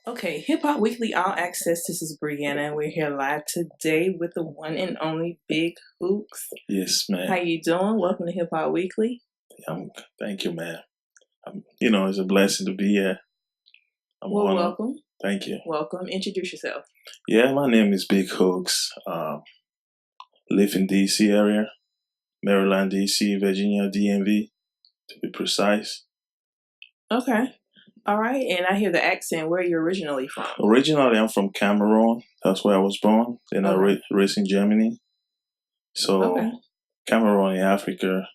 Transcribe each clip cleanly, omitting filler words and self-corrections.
Okay, Hip Hop Weekly All Access. This is Brianna, and we're here live today with the one and only Big Hooks. Yes, How man. you doing? Welcome to Hip Hop Weekly. Thank you, man. It's a blessing to be here. I'm Well, honored. welcome. Thank you. Welcome. Introduce yourself. Yeah, my name is Big Hooks. Live in DC area, Maryland, DC, Virginia, DMV, to be precise. Okay. All right. And I hear the accent. Where are you originally from? Originally, I'm from Cameroon. That's where I was born. Then I raised in Germany. So, Cameroon in Africa.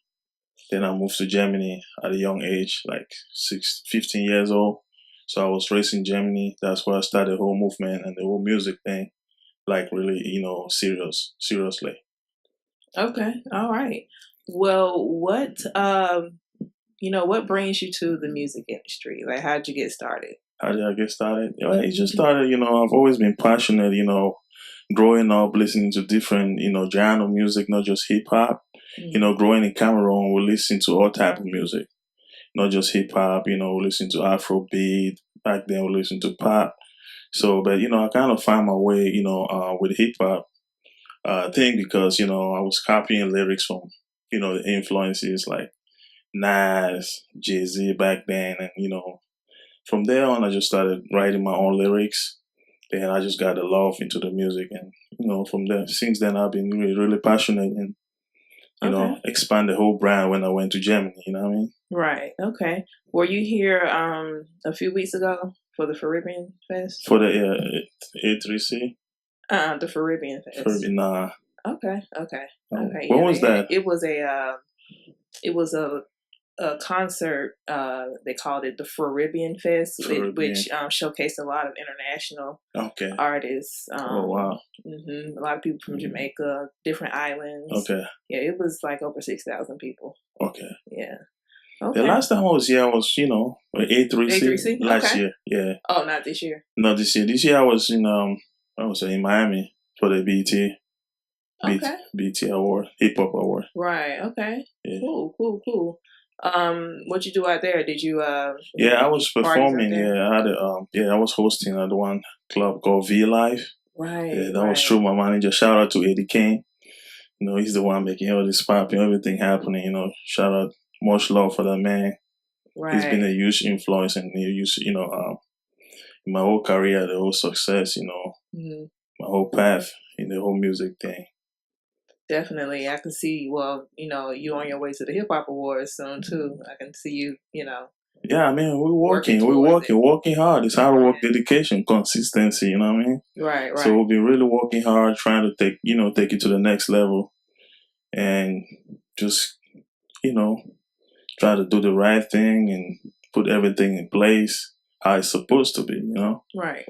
Then I moved to Germany at a young age, like 15 years old. So I was raised in Germany. That's where I started the whole movement and the whole music thing, like really, seriously. Okay. All right. Well, what brings you to the music industry? Like, how'd you get started? How did I get started? It just started, I've always been passionate, growing up, listening to different, genre music, not just hip hop. Growing in Cameroon, we listen to all type of music, not just hip hop. We listen to Afrobeat. Back then, we listen to pop. So, but I kind of found my way, with hip hop thing because I was copying lyrics from, the influences like Nas, Jay-Z back then, and from there on, I just started writing my own lyrics. Then I just got a love into the music, and from there, since then, I've been really, really passionate and expand the whole brand when I went to Germany. You know what I mean? Right. Okay. Were you here a few weeks ago for the Caribbean Fest? For the A3C? The Caribbean Fest. Nah. Okay. When was that? It was a concert. They called it the Caribbean Fest, which showcased a lot of international artists. Oh wow! A lot of people from Jamaica, different islands. Okay. Yeah, it was like over 6,000 people. Okay. Yeah. Okay. The last time I was here, I was A3C last year. Yeah. Oh, not this year. Not this year. This year I was in Miami for the BT Award, Hip Hop Award. Right. Okay. Yeah. Cool. What you do out there? Did you? Yeah, I was performing. Yeah, I had I was hosting at one club called V Live. Right. Yeah, that was through my manager. Shout out to Eddie King. He's the one making all this popping, everything happening. Shout out, much love for that man. Right. He's been a huge influence and in my whole career, the whole success. My whole path in the whole music thing. Definitely. I can see, well, you on your way to the Hip Hop Awards soon, too. I can see you, Yeah, I mean, we're working hard. It's hard work, dedication, consistency, you know what I mean? Right. So we'll be really working hard, trying to take it to the next level and just, try to do the right thing and put everything in place how it's supposed to be, Right.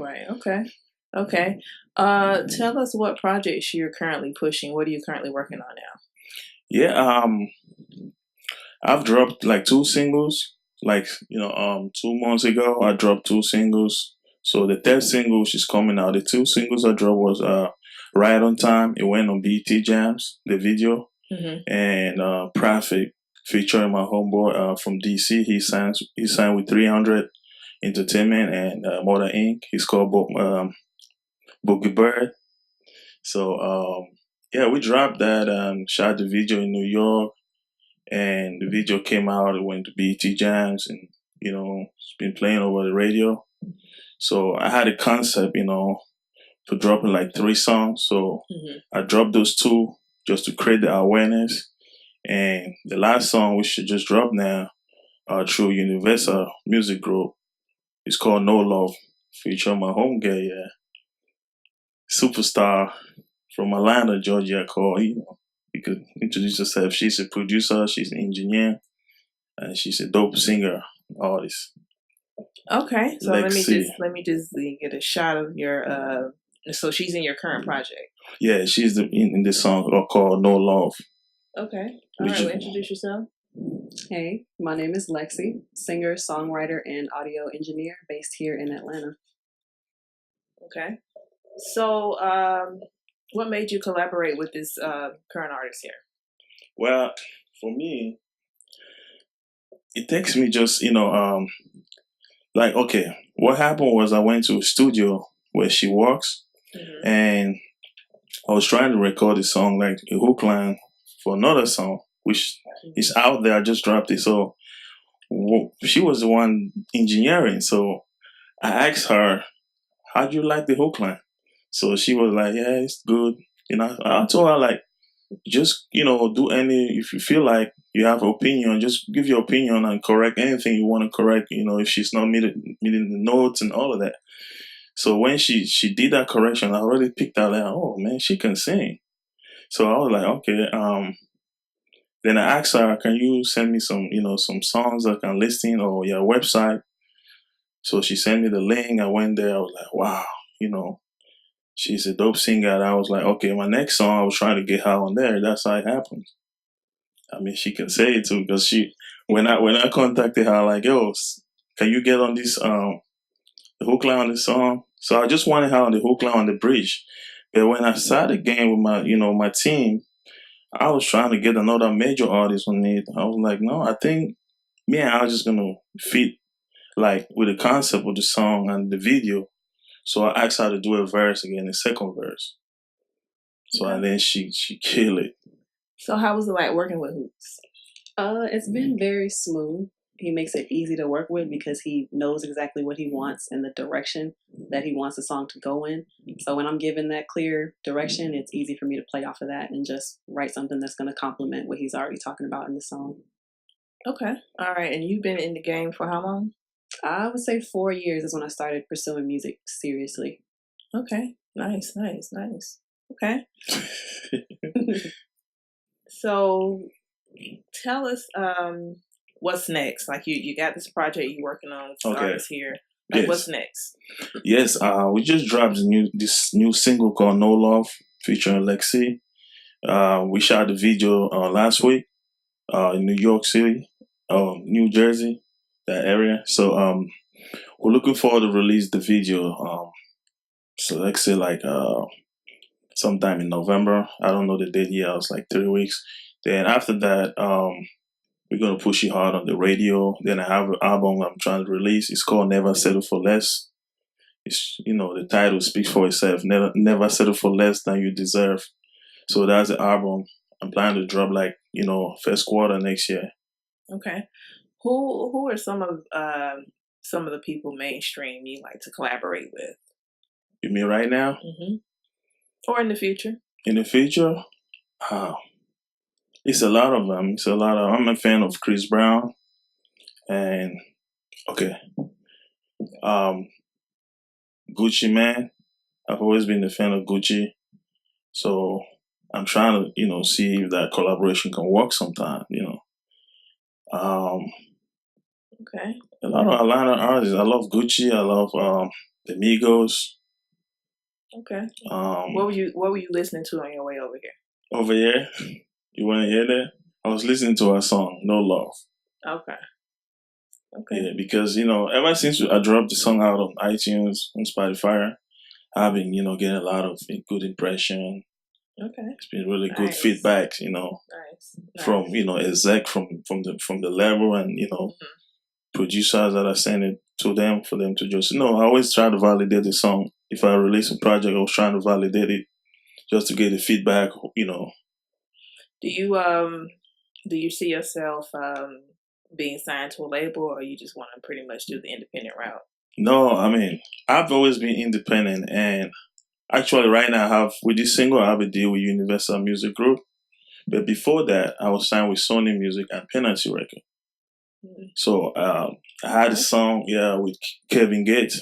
Okay. Tell us what projects you're currently pushing. What are you currently working on now? Yeah, I've dropped like 2 singles. 2 months ago, I dropped 2 singles. So the third single is coming out. The 2 singles I dropped was Right on Time. It went on BT Jams, the video, and Prophet featuring my homeboy from DC. He signed with 300 Entertainment and Mother Inc. He's called Boogie Bird. So we dropped that. Shot the video in New York. And the video came out, it went to BT Jams and, it's been playing over the radio. So I had a concept, for dropping like 3 songs. So I dropped those 2 just to create the awareness. And the last song we should just drop now through Universal Music Group. It's called No Love, featuring my home girl, superstar from Atlanta, Georgia, called, you could introduce herself. She's a producer, she's an engineer, and she's a dope singer, artist. Okay, so let me just get a shot of your. So she's in your current project. Yeah, she's in this song called No Love. Okay, all right. Well, introduce yourself. Hey, my name is Lexi, singer, songwriter, and audio engineer based here in Atlanta. Okay, so what made you collaborate with this current artist here? Well, for me, it takes me just, what happened was I went to a studio where she works, and I was trying to record a song, like a hook line for another song, which is out there. I just dropped it. So she was the one engineering. So I asked her, how do you like the hook line? So she was like, yeah, it's good. I told her, like, just, do if you feel like you have opinion, just give your opinion and correct anything you want to correct, if she's not meeting the notes and all of that. So when she did that correction, I already picked out, like, oh man, she can sing. So I was like, okay. Then I asked her, can you send me some songs I can listen or your website? So she sent me the link. I went there. I was like, wow, she's a dope singer. And I was like, okay, my next song, I was trying to get her on there. That's how it happened. I mean, she can say it too, because when I contacted her, like, yo, can you get on this the hook line on this song? So I just wanted her on the hook line on the bridge. But when I started again with my team, I was trying to get another major artist on it. I was like, no, I think me and I was just gonna fit, like, with the concept of the song and the video. So I asked her to do a verse again, a second verse. So and then she killed it. So how was it like working with Hootz? It's been very smooth. He makes it easy to work with because he knows exactly what he wants and the direction that he wants the song to go in. So when I'm given that clear direction, it's easy for me to play off of that and just write something that's going to complement what he's already talking about in the song. Okay. All right. And you've been in the game for how long? I would say 4 years is when I started pursuing music seriously. Okay. Nice. Okay. So tell us what's next. Like you got this project you're working on with the artists here. Like, yes. What's next? Yes, we just dropped this new single called No Love featuring Lexi. We shot the video last week in New York City, New Jersey, that area. So we're looking forward to release the video. So let's say like sometime in November. I don't know the date yet. It's like 3 weeks. Then after that, we're gonna push it hard on the radio. Then I have an album I'm trying to release. It's called Never Settle for Less. It's the title speaks for itself. Never settle for less than you deserve. So that's the album I'm planning to drop, like, first quarter next year. Okay. Who are some of the people mainstream you like to collaborate with? You mean right now? Mm-hmm. Or in the future? In the future? It's a lot of them. I'm a fan of Chris Brown. And, okay. Gucci Mane. I've always been a fan of Gucci. So I'm trying to, see if that collaboration can work sometime, Okay. A lot of Atlanta artists. I love Gucci. I love the Migos. Okay. What were you listening to on your way over here? Over here? You want to hear that? I was listening to her song, No Love. Okay. Yeah, because, ever since I dropped the song out on iTunes, on Spotify, I've been, getting a lot of good impression. Okay. It's been really good feedback, Nice. From, exec from the level and, producers that I send it to them for them to just, I always try to validate the song. If I release a project, I was trying to validate it just to get the feedback, Do you see yourself being signed to a label, or you just want to pretty much do the independent route? No, I mean, I've always been independent, and actually right now with this single, I have a deal with Universal Music Group. But before that, I was signed with Sony Music and Penalty Record. Mm-hmm. So I had a song, with Kevin Gates.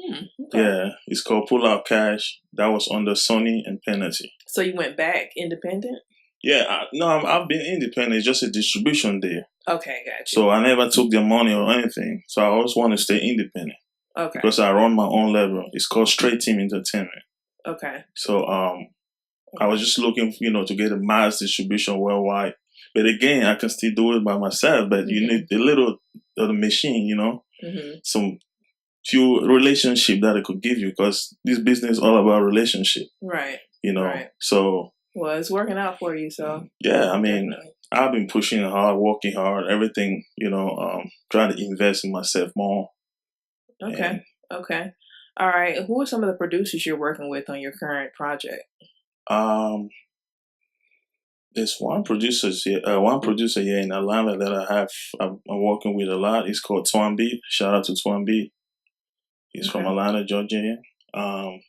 Okay. Yeah, it's called Pull Out Cash. That was under Sony and Penalty. So you went back independent? Yeah, I've been independent. It's just a distribution deal. Okay, gotcha. So I never took their money or anything. So I always want to stay independent. Okay. Because I run my own label. It's called Straight Team Entertainment. Okay. So I was just looking, to get a mass distribution worldwide. But again, I can still do it by myself. But you need the machine, mm-hmm. some few relationship that it could give you, because this business is all about relationship. Right. Right. So. Well, it's working out for you, so. Yeah, I mean, definitely. I've been pushing hard, working hard, everything, trying to invest in myself more. Okay. Okay. All right. Who are some of the producers you're working with on your current project? There's one producer here in Atlanta that I'm working with a lot. He's called Twambi. Shout out to Twambi. He's from Atlanta, Georgia. Um,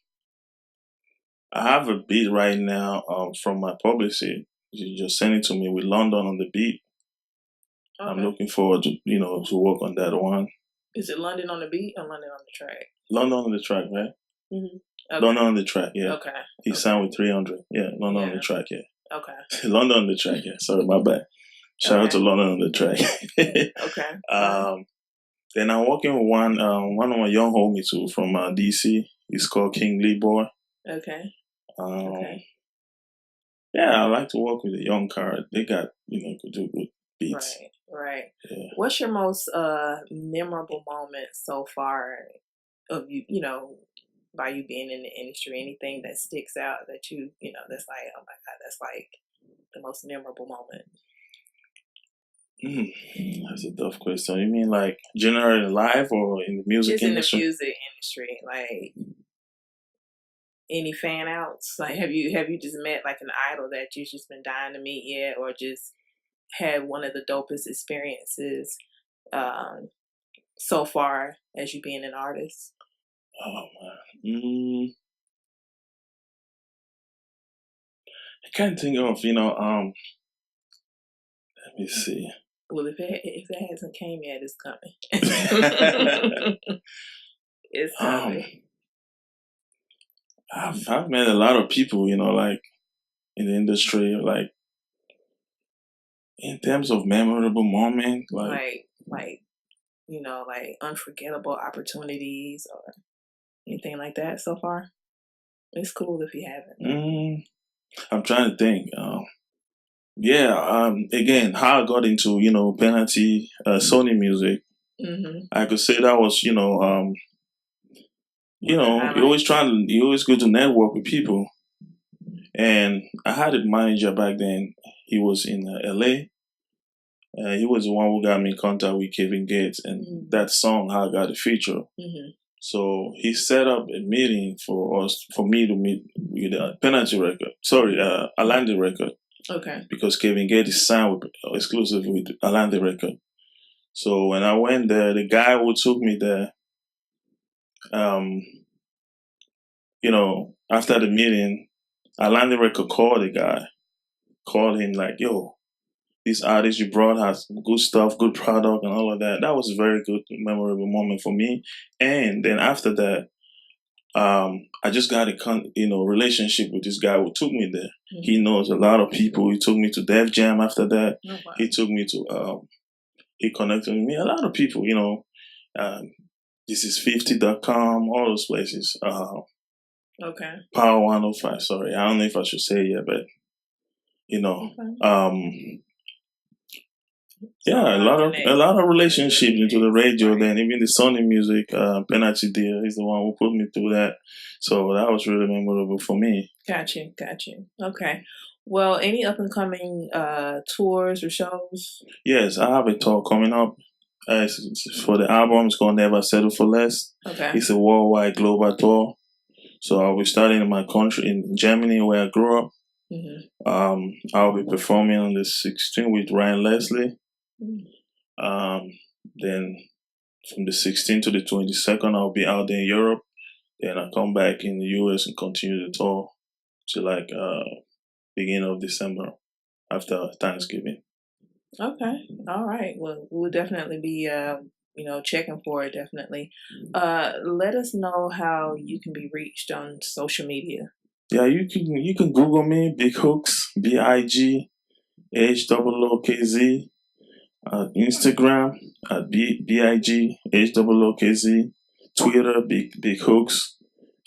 I have a beat right now from my publicist. He just sent it to me with London on the beat. Okay. I'm looking forward to to work on that one. Is it London on the beat or London on the track? London on the track, right? Mm-hmm. Okay. London on the track, yeah. Okay. He signed with 300. Yeah, London on the track, yeah. Okay. London on the track, yeah. Sorry, my bad. Shout out to London on the track. Okay. Then I'm working with one of my young homies too from DC. He's called King Lee Boy. Okay. Yeah, I like to work with a young card. They got could do good beats. Right. Yeah. What's your most memorable moment so far of by you being in the industry? Anything that sticks out that that's like, oh my God, that's like the most memorable moment? That's a tough question. You mean like generally in life or in the music industry? In the music industry, like any fan outs? Like have you just met like an idol that you've just been dying to meet yet, or just had one of the dopest experiences so far as you being an artist? Oh man. I can't think of, let me see. Well, if it hasn't came yet, it's coming. It's coming. I've met a lot of people, like in the industry, like in terms of memorable moment, like unforgettable opportunities or anything like that so far. It's cool if you haven't. I'm trying to think. Again, how I got into penalty Sony music. Mm-hmm. I could say that was you always go to network with people, and I had a manager back then. He was in LA. He was the one who got me in contact with Kevin Gates, and that song how I got a feature. Mm-hmm. So he set up a meeting for me to meet with penalty record. Sorry, Alandi record. Okay. Because Kevin Gates is signed exclusively with Alandi record. So when I went there, the guy who took me there, after the meeting, Alandi record called him like, yo, this artist you brought has good stuff, good product and all of that. That was a very good, memorable moment for me. And then after that, I just got a relationship with this guy who took me there. Mm-hmm. He knows a lot of people. He took me to Def Jam after that. Oh, wow. He took me to, he connected with me. A lot of people, this is 50.com, all those places. Okay. Power 105, sorry. I don't know if I should say it yet, but, okay. Yeah, a lot of relationships into the radio. Then even the Sony music, penalty deal is the one who put me through that. So that was really memorable for me. Got you. Okay. Well, any up and coming tours or shows? Yes, I have a tour coming up. For the album, it's called Never Settle for Less. Okay. It's a worldwide global tour. So I'll be starting in my country, in Germany, where I grew up. Mm-hmm. I'll be performing on the 16th with Ryan Leslie. Then from the 16th to the 22nd, I'll be out there in Europe. Then I'll come back in the US and continue the tour to beginning of December after Thanksgiving. Okay. All right. Well, we'll definitely be, checking for it. Definitely. Let us know how you can be reached on social media. Yeah, you can Google me, Big Hootz, BIGHOOKZ. Instagram at BIGHOOKZ, Twitter Big Hootz,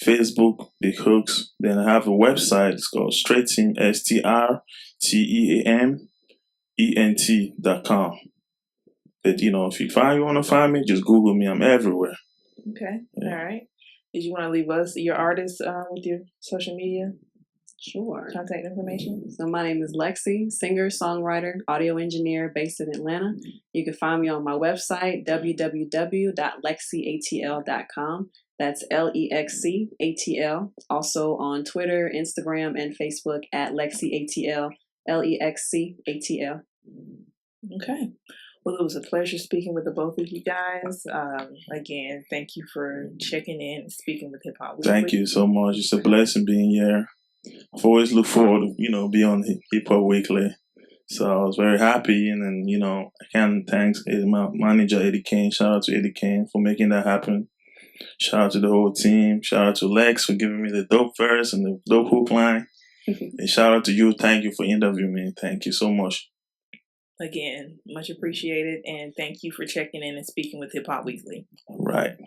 Facebook Big Hootz. Then I have a website. It's called Straighteam STRTEAMENT.com. But if you want to find me, just Google me. I'm everywhere. Okay. Yeah. All right. Did you want to leave us your artists with your social media? Sure. Contact information. So my name is Lexi, singer, songwriter, audio engineer based in Atlanta. You can find me on my website, www.lexiatl.com. That's LEXCATL. Also on Twitter, Instagram, and Facebook at LexiATL. LEXCATL. Okay. Well, it was a pleasure speaking with the both of you guys. Again, thank you for checking in and speaking with Hip Hop Weekly. Thank you so much. It's a blessing being here. I've always looked forward to, be on Hip Hop Weekly. So I was very happy, and then, I can thank my manager, Eddie Kane. Shout out to Eddie Kane for making that happen. Shout out to the whole team. Shout out to Lex for giving me the dope verse and the dope hook line. And shout out to you. Thank you for interviewing me. Thank you so much. Again, much appreciated, and thank you for checking in and speaking with Hip Hop Weekly. Right.